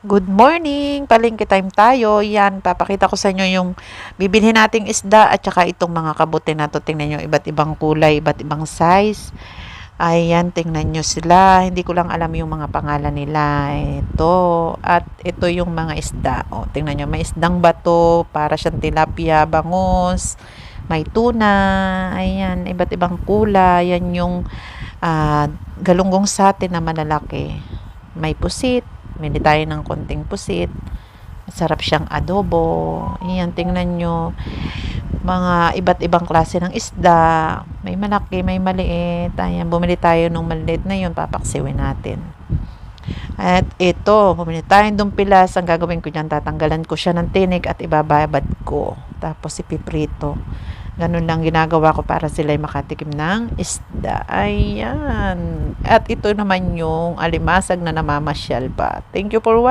Good morning! Palengke time tayo. Yan, papakita ko sa inyo yung bibilhin nating isda at saka itong mga kabuti na to. Tingnan nyo, iba't ibang kulay, iba't ibang size. Ayan, tingnan nyo sila. Hindi ko lang alam yung mga pangalan nila. Ito. At ito yung mga isda. O, tingnan nyo, may isdang bato, para siyang tilapia, bangus, may tuna. Ayan, iba't ibang kulay. Yan yung galunggong sa atin na malalaki. May pusit. Bili tayo ng konting pusit. Masarap siyang adobo. Ayan, tingnan nyo. Mga iba't ibang klase ng isda. May malaki, may maliit. Ayan, bumili tayo ng maliit na yun. Papaksiwin natin. At ito, bumili tayo ng dumpilas. Ang gagawin ko dyan, tatanggalan ko siya ng tinik at ibababad ko. Tapos ipiprito. Ganun lang ginagawa ko para sila'y makatikim ng isda. Ayan. At ito naman yung alimasag na namamasyal pa. Thank you for watching.